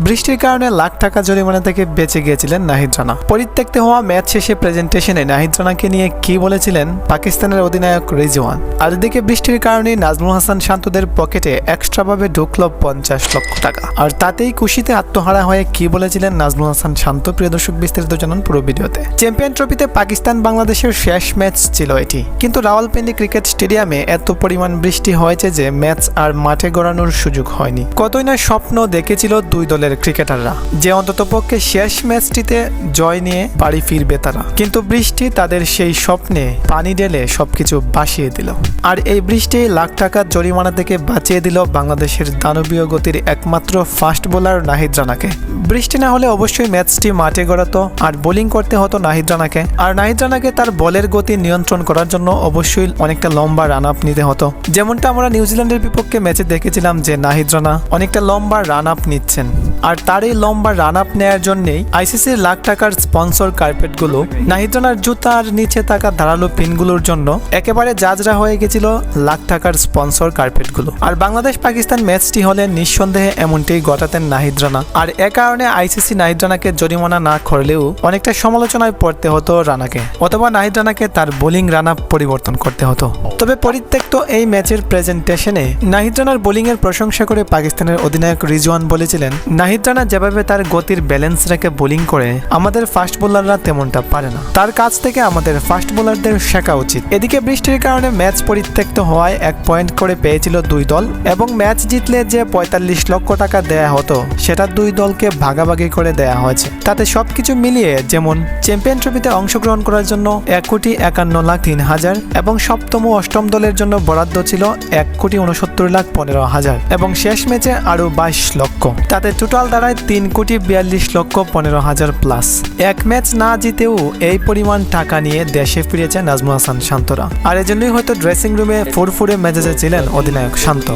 বৃষ্টির কারণে লাখ টাকা জরিমানা থেকে বেঁচে গিয়েছিলেন নাহিদ রানা। পরিত্যক্ত হওয়া ম্যাচ শেষে প্রেজেন্টেশনে নাহিদ রানাকে নিয়ে কি বলেছিলেন পাকিস্তানের অধিনায়ক রিজওয়ান। আর এদিকে বৃষ্টির কারণে নাজমুল হাসান শান্তদের পকেটে এক্সট্রাভাবে ঢুকলো 50 লক্ষ টাকা। আর তাতেই খুশিতে আত্মহারা হয়ে কি বলেছিলেন নাজমুল হাসান শান্ত, প্রিয় দর্শক বিস্তারিত জানান পুরো ভিডিওতে। চ্যাম্পিয়ন ট্রফিতে পাকিস্তান বাংলাদেশের শেষ ম্যাচ ছিল এটি, কিন্তু রাওয়ালপিন্ডি ক্রিকেট স্টেডিয়ামে এত পরিমাণ বৃষ্টি হয়েছে যে ম্যাচ আর মাঠে গড়ানোর সুযোগ হয়নি। কতই না স্বপ্ন দেখেছিল দুই দলের ক্রিকেটাররা যে অন্ততপক্ষে শেষ ম্যাচটিতে জয় নিয়ে বাড়ি ফিরবে তারা, কিন্তু বৃষ্টি তাদের সেই স্বপ্নে পানি ঢেলে সবকিছু ভাসিয়ে দিল। আর এই বৃষ্টি লাখ টাকার জরিমানা থেকে বাঁচিয়ে দিল বাংলাদেশের দানবীয় গতির একমাত্র ফাস্ট বোলার নাহিদ রানাকে। বৃষ্টি না হলে অবশ্যই ম্যাচটি মাঠে গড়াতো আর বোলিং করতে হতো নাহিদ রানাকে। আর নাহিদ রানাকে তার বলের গতি নিয়ন্ত্রণ করার জন্য অবশ্যই অনেকটা লম্বা রান আপ নিতে হতো, যেমনটা আমরা নিউজিল্যান্ডের বিপক্ষে ম্যাচে দেখেছিলাম যে নাহিদ রানা অনেকটা লম্বা রান আপ নিচ্ছেন। আর তার এই লম্বা রান আপ নেওয়ার জন্যই আইসিসির লাখ টাকার স্পন্সর কার্পেটগুলো নাহিদ রানার জুতার নিচে থাকা ধারালো পিনগুলোর জন্য একেবারে জাজরা হয়ে গেছিল লাখ টাকার স্পন্সর কার্পেটগুলো। আর বাংলাদেশ পাকিস্তান ম্যাচটি হলে নিঃসন্দেহে এমনটাই ঘটাতেন নাহিদ রানা। আর এ কারণে আইসিসি নাহিদ রানাকে জরিমানা না করলেও অনেকটা সমালোচনায় পড়তে হতো রানাকে, অথবা নাহিদ রানাকে তার বোলিং রান আপ পরিবর্তন করতে হতো। তবে পরিত্যক্ত এই ম্যাচের প্রেজেন্টেশনে নাহিদ রানার বোলিং এর প্রশংসা করে পাকিস্তানের অধিনায়ক রিজওয়ান বলেছিলেন, নাহিদ রানা যেভাবে তার গতির ব্যালেন্স রেখে বোলিং করে আমাদের ফাস্ট বোলাররা তেমনটা পারে না, তার কাছ থেকে আমাদের ফাস্ট বোলারদের শেখা উচিত। এদিকে বৃষ্টির কারণে ম্যাচ পরিত্যক্ত হওয়ায় 1 পয়েন্ট করে পেয়েছিল দুই দল, এবং ম্যাচ জিতলে যে 45 লক্ষ টাকা দেয়া হতো সেটা দুই দলকে ভাগাভাগি করে দেয়া হয়েছে। তাতে সবকিছু মিলিয়ে যেমন চ্যাম্পিয়ন ট্রফিতে অংশগ্রহণ করার জন্য 1,51,03,000 এবং সপ্তম ও অষ্টম দলের জন্য বরাদ্দ ছিল 1,69,15,000 এবং শেষ ম্যাচে আরো 22 লক্ষ। তাতে টোটাল দাঁড়ায় 3,42,15,000 প্লাস। এক ম্যাচ না জিতেও এই পরিমাণ টাকা নিয়ে দেশে ফিরেছে নাজমুল হাসান শান্তরা। আর এজন্যই হয়তো ড্রেসিং রুমে ফুরফুরে মেজাজে ছিলেন অধিনায়ক শান্ত।